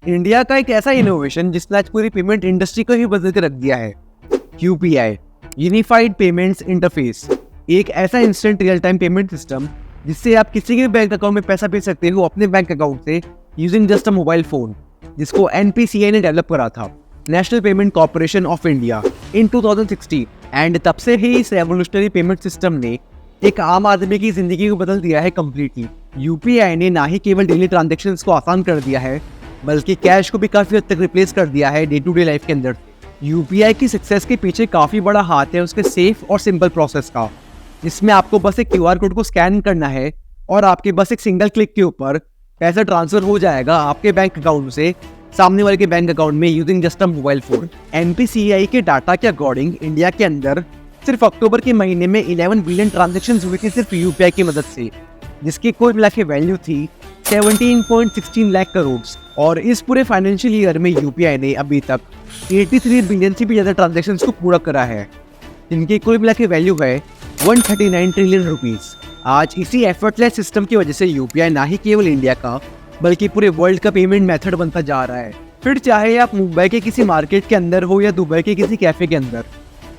India का एक ऐसा इनोवेशन जिसने आज पूरी पेमेंट इंडस्ट्री को ही बदल के रख दिया है। यूपीआई यूनिफाइड पेमेंट्स इंटरफेस एक ऐसा instant real time payment system जिससे आप किसी के बैंक अकाउंट में पैसा भेज सकते हो अपने बैंक अकाउंट से using just a mobile phone, जिसको एनपीसीआई ने डेवलप करा था, national payment corporation of India, in 2016। And तब से ही इस रेवोल्यूशनरी पेमेंट सिस्टम ने एक आम आदमी की जिंदगी को बदल दिया है कम्प्लीटली। यूपीआई ने ना ही केवल डेली ट्रांजेक्शन्स को आसान कर दिया है, बल्कि कैश को भी काफी हद तक रिप्लेस कर दिया है डे टू डे लाइफ के अंदर। यूपीआई की सक्सेस के पीछे काफी बड़ा हाथ है उसके सेफ और सिंपल प्रोसेस का, जिसमें आपको बस एक क्यूआर कोड को स्कैन करना है और आपके बस एक सिंगल क्लिक के ऊपर पैसा ट्रांसफर हो जाएगा आपके बैंक अकाउंट से सामने वाले के बैंक अकाउंट में using just a mobile phone. NPCI के डाटा के अकॉर्डिंग इंडिया के अंदर सिर्फ अक्टूबर के महीने में 11 बिलियन ट्रांजेक्शन्स हुई थी सिर्फ यूपीआई की मदद से, जिसकी कुल मिला के वैल्यू थी 17.16 लाख करोड़। और इस पूरे फाइनेंशियल ईयर में यूपीआई ने अभी तक 83 बिलियन से भी ज़्यादा ट्रांजेक्शन्स को पूरा करा है, जिनकी कुल मिला के वैल्यू है 139 ट्रिलियन रुपीज़। आज इसी एफर्टलेस सिस्टम की वजह से यूपीआई ना ही केवल इंडिया का बल्कि पूरे वर्ल्ड का पेमेंट मेथड बनता जा रहा है। फिर चाहे आप मुंबई के किसी मार्केट के अंदर हो या दुबई के किसी कैफे के अंदर,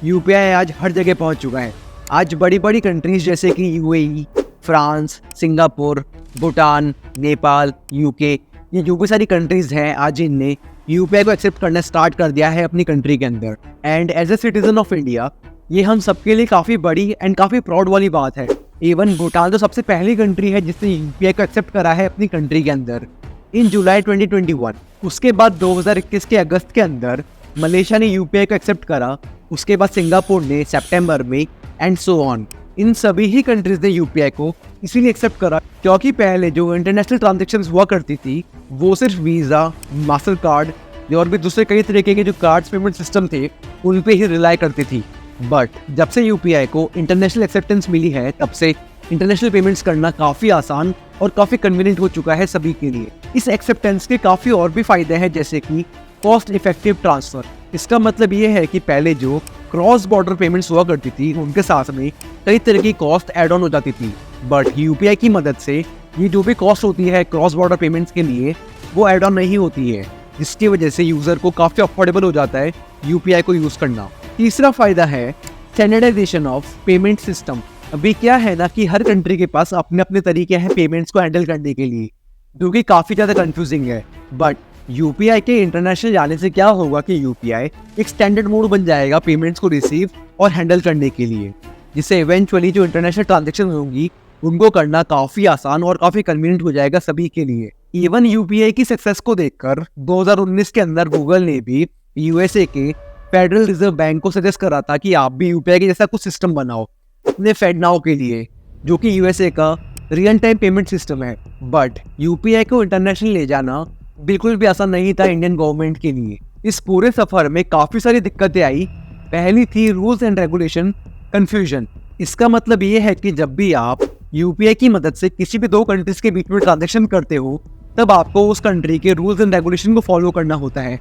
यूपीआई आज हर जगह पहुंच चुका है। आज बड़ी बड़ी कंट्रीज जैसे कि UAE, France, Singapore, Bhutan, Nepal, UK, ये जो भी सारी कंट्रीज हैं, आज इनने यूपीआई को एक्सेप्ट करना स्टार्ट कर दिया है अपनी कंट्री के अंदर। And as a citizen of India ये हम सबके लिए काफ़ी बड़ी एंड काफ़ी प्राउड वाली बात है। इवन भूटान तो सबसे पहली कंट्री है जिसने यूपीआई को एक्सेप्ट करा है अपनी कंट्री के अंदर इन जुलाई 2021। उसके बाद 2021 के अगस्त के अंदर मलेशिया ने यूपीआई को एक्सेप्ट करा, उसके बाद सिंगापुर ने सितंबर में, एंड सो ऑन। इन सभी ही कंट्रीज ने यूपीआई को इसीलिए एक्सेप्ट करा क्योंकि पहले जो इंटरनेशनल ट्रांजेक्शन्स हुआ करती थी वो सिर्फ वीज़ा, मास्टर कार्ड और भी दूसरे कई तरीके के जो कार्ड्स पेमेंट सिस्टम थे उन पे ही रिलाई करती थी। बट जब से यूपीआई को इंटरनेशनल एक्सेप्टेंस मिली है तब से इंटरनेशनल पेमेंट्स करना काफ़ी आसान और काफ़ी कन्वीनियंट हो चुका है सभी के लिए। इस एक्सेप्टेंस के काफ़ी और भी फायदे हैं, जैसे कि कॉस्ट इफेक्टिव ट्रांसफ़र। इसका मतलब ये है कि पहले जो क्रॉस बॉर्डर पेमेंट्स हुआ करती थी उनके साथ में कई तरह की कॉस्ट ऐड ऑन हो जाती थी, बट यूपीआई की मदद से ये जो भी कॉस्ट होती है क्रॉस बॉर्डर पेमेंट्स के लिए वो ऐड ऑन नहीं होती है, जिसकी वजह से यूज़र को काफ़ी अफोर्डेबल हो जाता है यूपीआई को यूज़ करना। तीसरा फायदा है स्टैंडर्डाइजेशन ऑफ पेमेंट सिस्टम। अभी क्या है ना कि हर कंट्री के पास अपने अपने तरीके हैं पेमेंट्स को हैंडल करने के लिए, जो कि काफ़ी ज़्यादा कंफ्यूजिंग है। बट यूपीआई के इंटरनेशनल जाने से क्या होगा कि यूपीआई एक स्टैंडर्ड मोड बन जाएगा पेमेंट्स को रिसीव और हैंडल करने के लिए, जिससे इवेंचुअली जो इंटरनेशनल ट्रांजेक्शन होंगी उनको करना काफ़ी आसान और काफ़ी कन्वीनियंट हो जाएगा सभी के लिए। इवन यूपीआई की सक्सेस को देखकर 2019 के अंदर गूगल ने भी यूएसए के फेडरल रिजर्व बैंक को सजेस्ट करा था कि आप भी यूपीआई के जैसा कुछ सिस्टम बनाओ अपने FedNow के लिए, जो कि यूएसए का रियल टाइम पेमेंट सिस्टम है। बट यूपीआई को इंटरनेशनल ले जाना बिल्कुल भी आसान नहीं था इंडियन गवर्नमेंट के लिए। इस पूरे सफ़र में काफ़ी सारी दिक्कतें आई। पहली थी रूल्स एंड रेगुलेशन कन्फ्यूजन। इसका मतलब ये है कि जब भी आप यूपीआई की मदद से किसी भी दो कंट्रीज के बीच में ट्रांजेक्शन करते हो तब आपको उस कंट्री के रूल्स एंड रेगुलेशन को फॉलो करना होता है,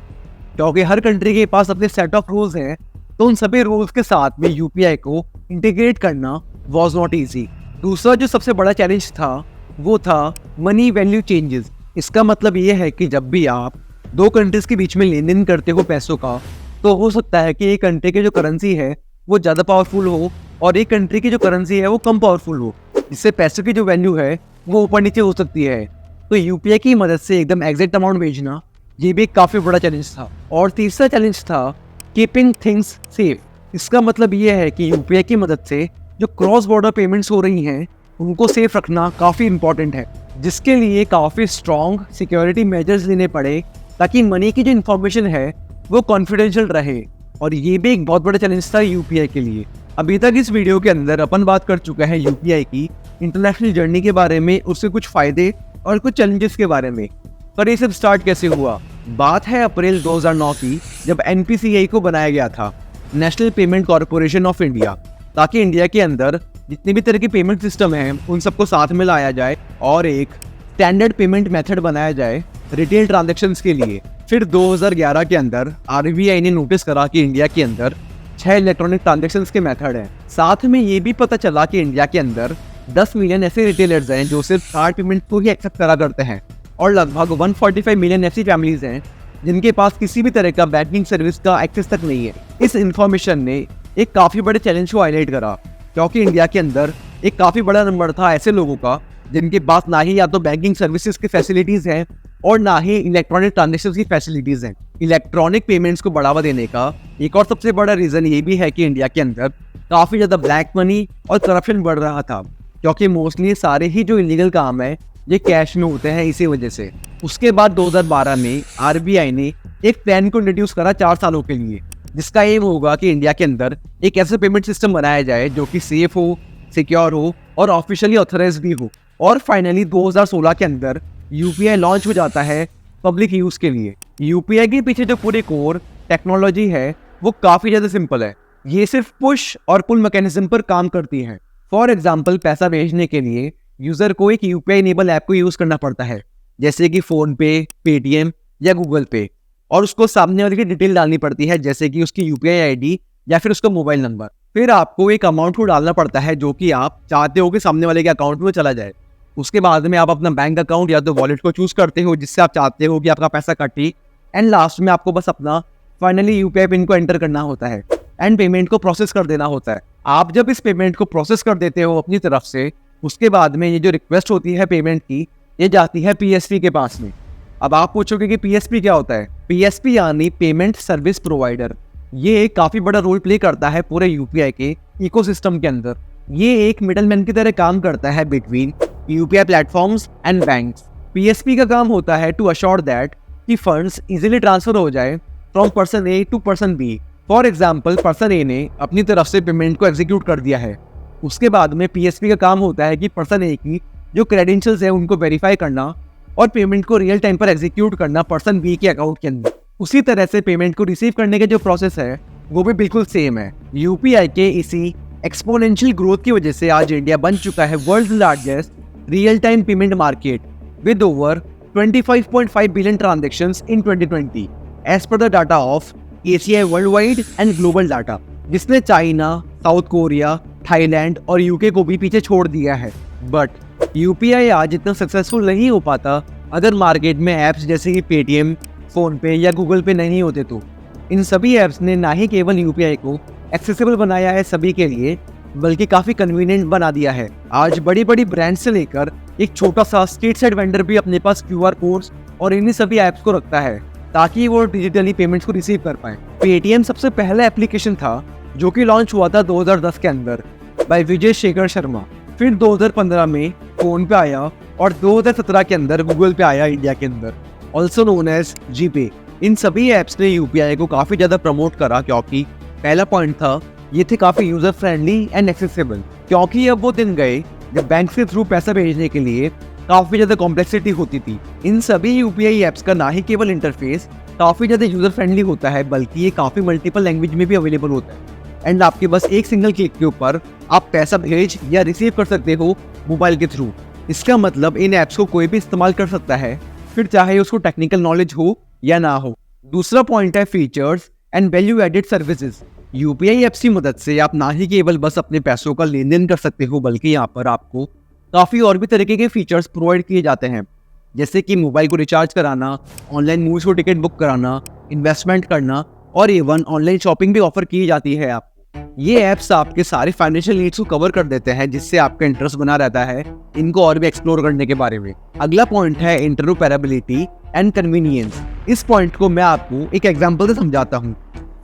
क्योंकि हर कंट्री के पास अपने सेट ऑफ रूल्स हैं। तो उन सभी रूल्स के साथ में यूपीआई को इंटीग्रेट करना वाज नॉट इजी। दूसरा जो सबसे बड़ा चैलेंज था वो था मनी वैल्यू चेंजेस। इसका मतलब ये है कि जब भी आप दो कंट्रीज के बीच में लेन देन करते हो पैसों का, तो हो सकता है कि एक कंट्री की जो करेंसी है वो ज़्यादा पावरफुल हो और एक कंट्री की जो करेंसी है वो कम पावरफुल हो, जिससे पैसों की जो वैल्यू है वो ऊपर नीचे हो सकती है। तो यूपीआई की मदद से एकदम एग्जैक्ट अमाउंट भेजना ये भी एक काफ़ी बड़ा चैलेंज था। और तीसरा चैलेंज था कीपिंग थिंग्स सेफ। इसका मतलब ये है कि यूपीआई की मदद से जो क्रॉस बॉर्डर पेमेंट्स हो रही हैं उनको सेफ रखना काफ़ी इंपॉर्टेंट है, जिसके लिए काफ़ी स्ट्रॉन्ग सिक्योरिटी मेजर्स लेने पड़े ताकि मनी की जो इन्फॉर्मेशन है वो कॉन्फिडेंशियल रहे। और ये भी एक बहुत बड़ा चैलेंज था यूपीआई के लिए। अभी तक इस वीडियो के अंदर अपन बात कर चुका है यूपीआई की इंटरनेशनल जर्नी के बारे में, उसके कुछ फ़ायदे और कुछ चैलेंजेस के बारे में। पर ये सब स्टार्ट कैसे हुआ? बात है अप्रैल 2009 की, जब एनपीसीआई को बनाया गया था, national payment corporation of India, ताकि इंडिया के अंदर जितने भी तरह के पेमेंट सिस्टम हैं उन सबको साथ में लाया जाए और एक स्टैंडर्ड पेमेंट मेथड बनाया जाए रिटेल ट्रांजैक्शंस के लिए। फिर 2011 के अंदर आरबीआई ने नोटिस करा कि इंडिया के अंदर 6 इलेक्ट्रॉनिक ट्रांजैक्शंस के मेथड हैं। साथ में ये भी पता चला कि इंडिया के अंदर 10 मिलियन ऐसे रिटेलर्स हैं जो सिर्फ कार्ड पेमेंट को ही एक्सेप्ट करा करते हैं। और लगभग 145 मिलियन ऐसी फैमिलीज हैं जिनके पास किसी भी तरह का बैंकिंग सर्विस का एक्सेस तक नहीं है। इस इंफॉर्मेशन ने एक काफ़ी बड़े चैलेंज को हाईलाइट करा, क्योंकि इंडिया के अंदर एक काफ़ी बड़ा नंबर था ऐसे लोगों का जिनके पास ना ही या तो बैंकिंग सर्विसेज की फैसिलिटीज़ हैं और ना ही इलेक्ट्रॉनिक ट्रांजेक्शन की फैसिलिटीज़ हैं। इलेक्ट्रॉनिक पेमेंट्स को बढ़ावा देने का एक और सबसे बड़ा रीज़न ये भी है कि इंडिया के अंदर काफ़ी ज़्यादा ब्लैक मनी और करप्शन बढ़ रहा था, क्योंकि मोस्टली सारे ही जो इलीगल काम है ये कैश में होते हैं इसी वजह से। उसके बाद 2012 में आरबीआई ने एक प्लान को इंट्रोड्यूस करा 4 सालों के लिए, जिसका एम होगा कि इंडिया के अंदर एक ऐसा पेमेंट सिस्टम बनाया जाए जो कि सेफ हो, सिक्योर हो और ऑफिशियली ऑथराइज भी हो। और फाइनली 2016 के अंदर यूपीआई लॉन्च हो जाता है पब्लिक यूज़ के लिए। यूपीआई के पीछे जो पूरी कोर टेक्नोलॉजी है वो काफ़ी ज़्यादा सिंपल है। ये सिर्फ पुश और पुल मैकेनिज्म पर काम करती है। फॉर एग्जाम्पल, पैसा भेजने के लिए यूज़र को एक यूपीआई इनेबल ऐप को यूज़ करना पड़ता है, जैसे कि फ़ोनपे, पेटीएम या गूगल पे, और उसको सामने वाले की डिटेल डालनी पड़ती है, जैसे कि उसकी यूपीआई आईडी या फिर उसका मोबाइल नंबर। फिर आपको एक अमाउंट को डालना पड़ता है जो कि आप चाहते हो कि सामने वाले के अकाउंट में चला जाए। उसके बाद में आप अपना बैंक अकाउंट या तो वॉलेट को चूज करते हो जिससे आप चाहते हो कि आपका पैसा कटे, एंड लास्ट में आपको बस अपना फाइनली यूपीआई पिन को एंटर करना होता है एंड पेमेंट को प्रोसेस कर देना होता है। आप जब इस पेमेंट को प्रोसेस कर देते हो अपनी तरफ से, उसके बाद में ये जो रिक्वेस्ट होती है पेमेंट की, ये जाती है पीएसपी के पास में। अब आप पूछोगे कि पीएसपी क्या होता है? पीएसपी यानी पेमेंट सर्विस प्रोवाइडर। ये एक काफ़ी बड़ा रोल प्ले करता है पूरे यूपीआई के इकोसिस्टम के अंदर। ये एक मिडलमैन की तरह काम करता है between UPI platforms and banks. PSP का काम होता है टू अश्योर दैट कि फंड्स इजीली ट्रांसफर हो जाए from person A to person B. For example, person A ने अपनी तरफ से पेमेंट को एग्जीक्यूट कर दिया है। उसके बाद में पीएसपी का काम होता है कि पर्सन ए की जो क्रेडेंशियल्स है उनको वेरीफाई करना और पेमेंट को रियल टाइम पर एग्जीक्यूट करना पर्सन बी के अकाउंट के अंदर। उसी तरह से पेमेंट को रिसीव करने के जो प्रोसेस है वो भी बिल्कुल सेम है। यूपीआई के इसी एक्सपोनेंशियल ग्रोथ की वजह से आज इंडिया बन चुका है world largest real time payment market with over 25.5 billion transactions in 2020 as per the data of ACI worldwide and global data, जिसने चाइना, साउथ कोरिया, थाईलैंड और यूके को भी पीछे छोड़ दिया है। बट यूपीआई आज इतना सक्सेसफुल नहीं हो पाता अगर मार्केट में ऐप्स जैसे कि पेटीएम, फ़ोनपे या गूगल पे नहीं होते तो। इन सभी ऐप्स ने ना ही केवल यूपीआई को एक्सेसिबल बनाया है सभी के लिए, बल्कि काफ़ी कन्वीनियंट बना दिया है। आज बड़ी बड़ी ब्रांड से लेकर एक छोटा सा स्ट्रीट साइड वेंडर भी अपने पास क्यूआर कोड्स और इन्हीं सभी ऐप्स को रखता है ताकि वो डिजिटली पेमेंट्स को रिसीव कर पाए। पेटीएम सबसे पहला एप्लीकेशन था जो कि लॉन्च हुआ था 2010 के अंदर बाय विजय शेखर शर्मा। फिर 2015 में फोन पे आया और 2017 के अंदर गूगल पे आया इंडिया के अंदर, ऑल्सो नोन एज जीपे। इन सभी ऐप्स ने यूपीआई को काफ़ी ज़्यादा प्रमोट करा, क्योंकि पहला पॉइंट था ये थे काफ़ी यूज़र फ्रेंडली एंड एक्सेसिबल। क्योंकि अब वो दिन गए जब बैंक के थ्रू पैसा भेजने के लिए काफ़ी ज़्यादा कॉम्प्लेक्सिटी होती थी। इन सभी यूपीआई ऐप्स का ना ही केवल इंटरफेस काफ़ी ज़्यादा यूज़र फ्रेंडली होता है, बल्कि ये काफ़ी मल्टीपल लैंग्वेज में भी अवेलेबल होता है एंड आपके बस एक सिंगल क्लिक के ऊपर आप पैसा भेज या रिसीव कर सकते हो मोबाइल के थ्रू। इसका मतलब इन ऐप्स को कोई भी इस्तेमाल कर सकता है, फिर चाहे उसको टेक्निकल नॉलेज हो या ना हो। दूसरा पॉइंट है features and value added services. UPI apps की मदद से आप ना ही केवल बस अपने पैसों का लेन देन कर सकते हो, बल्कि यहाँ पर आपको काफ़ी और भी तरीके के फीचर्स प्रोवाइड किए जाते हैं, जैसे कि मोबाइल को रिचार्ज कराना, ऑनलाइन मूवीज को टिकट बुक कराना, इन्वेस्टमेंट करना और इवन ऑनलाइन शॉपिंग भी ऑफर की जाती है आपको। ये ऐप्स आपके सारे फाइनेंशियल नीड्स को कवर कर देते हैं, जिससे आपका इंटरेस्ट बना रहता है इनको और भी एक्सप्लोर करने के बारे में। अगला पॉइंट है इंटरऑपरेबिलिटी एंड कन्वीनियंस। इस पॉइंट को मैं आपको एक एग्जांपल से समझाता हूँ।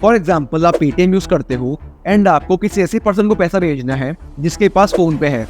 फॉर एग्जांपल, आप पेटीएम यूज करते हो एंड आपको किसी ऐसे पर्सन को पैसा भेजना है जिसके पास फोन पे है।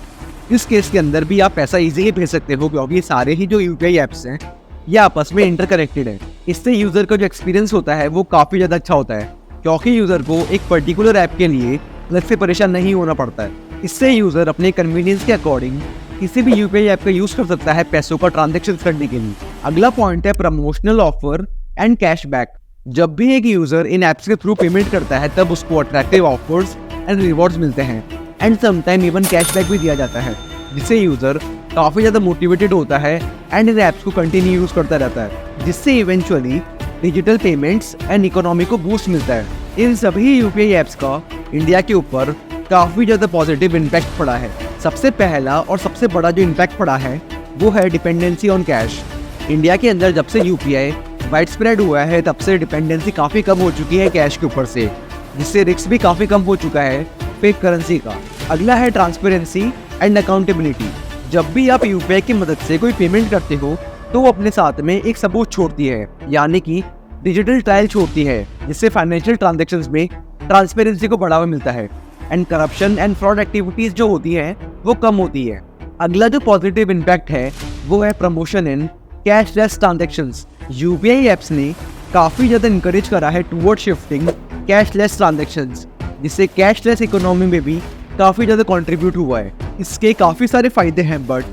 इस केस के अंदर भी आप पैसा इजीली भेज सकते हो, क्योंकि सारे ही जो यूपीआई ऐप्स हैं ये आपस में इंटरकनेक्टेड है। इससे यूजर का जो एक्सपीरियंस होता है वो काफ़ी ज़्यादा अच्छा होता है, क्योंकि यूज़र को एक पर्टिकुलर ऐप के लिए अलग से परेशान नहीं होना पड़ता है। इससे यूज़र अपने कन्वीनियंस के अकॉर्डिंग किसी भी यूपीआई ऐप का यूज़ कर सकता है पैसों का ट्रांजैक्शन करने के लिए। अगला पॉइंट है प्रमोशनल ऑफर एंड कैशबैक। जब भी एक यूज़र इन ऐप्स के थ्रू पेमेंट करता है तब उसको अट्रैक्टिव ऑफर्स एंड रिवॉर्ड्स मिलते हैं एंड समटाइम इवन कैशबैक भी दिया जाता है, जिससे यूज़र काफ़ी ज़्यादा मोटिवेटेड होता है एंड इन ऐप्स को कंटिन्यू यूज़ करता रहता है, जिससे eventually digital payments and economy को बूस्ट मिलता है। इन सभी यूपीआई ऐप्स का इंडिया के ऊपर काफ़ी ज़्यादा पॉजिटिव इम्पैक्ट पड़ा है। सबसे पहला और सबसे बड़ा जो इम्पैक्ट पड़ा है वो है डिपेंडेंसी ऑन कैश। इंडिया के अंदर जब से यूपीआई वाइड स्प्रेड हुआ है तब से डिपेंडेंसी काफ़ी कम हो चुकी है कैश के ऊपर से, जिससे रिस्क भी काफ़ी कम हो चुका है फेक करेंसी का। अगला है ट्रांसपेरेंसी एंड अकाउंटेबिलिटी। जब भी आप यूपीआई की मदद से कोई पेमेंट करते हो तो वो अपने साथ में एक सबूत छोड़ती है, यानी कि डिजिटल ट्रायल छोड़ती है, जिससे फाइनेंशियल ट्रांजैक्शंस में ट्रांसपेरेंसी को बढ़ावा मिलता है and corruption and fraud activities जो होती हैं वो कम होती है। अगला जो पॉजिटिव इम्पैक्ट है वो है प्रमोशन इन कैशलेस ट्रांजैक्शंस। यूपीआई एप्स ने काफ़ी ज़्यादा इंकरेज करा है टुवर्ड शिफ्टिंग कैशलेस ट्रांजैक्शंस, जिससे कैशलेस इकोनॉमी में भी काफ़ी ज़्यादा कंट्रीब्यूट हुआ है। इसके काफ़ी सारे फ़ायदे हैं, बट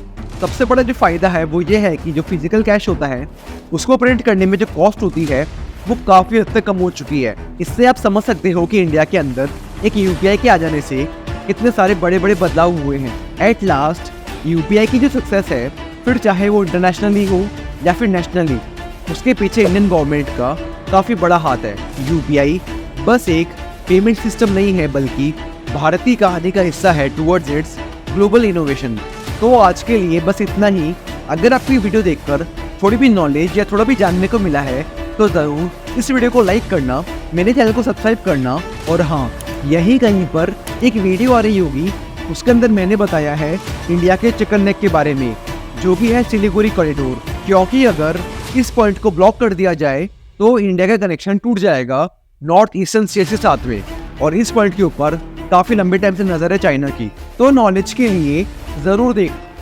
सबसे बड़ा जो फ़ायदा है वो ये है कि जो फिजिकल कैश होता है उसको प्रिंट करने में जो कॉस्ट होती है वो काफ़ी हद तक कम हो चुकी है। इससे आप समझ सकते हो कि इंडिया के अंदर एक यूपीआई के आ जाने से कितने सारे बड़े बड़े बदलाव हुए हैं। एट लास्ट यूपीआई की जो सक्सेस है, फिर चाहे वो इंटरनेशनली हो या फिर नेशनली, उसके पीछे इंडियन गवर्नमेंट का काफ़ी बड़ा हाथ है। यूपीआई बस एक पेमेंट सिस्टम नहीं है बल्कि भारतीय कहानी का हिस्सा है टुवर्ड्स इट्स ग्लोबल इनोवेशन। तो आज के लिए बस इतना ही। अगर आपको ये वीडियो देखकर थोड़ी भी नॉलेज या थोड़ा भी जानने को मिला है तो ज़रूर इस वीडियो को लाइक करना, मेरे चैनल को सब्सक्राइब करना, और हाँ, यही कहीं पर एक वीडियो आ रही होगी, उसके अंदर मैंने बताया है इंडिया के चिकन नेक के बारे में, जो भी है सिलीगुड़ी कॉरिडोर। क्योंकि अगर इस पॉइंट को ब्लॉक कर दिया जाए तो इंडिया का कनेक्शन टूट जाएगा नॉर्थ ईस्टर्न स्टेट के साथ में, और इस पॉइंट के ऊपर काफ़ी लंबे टाइम से नज़र है चाइना की। तो नॉलेज के लिए ज़रूर देख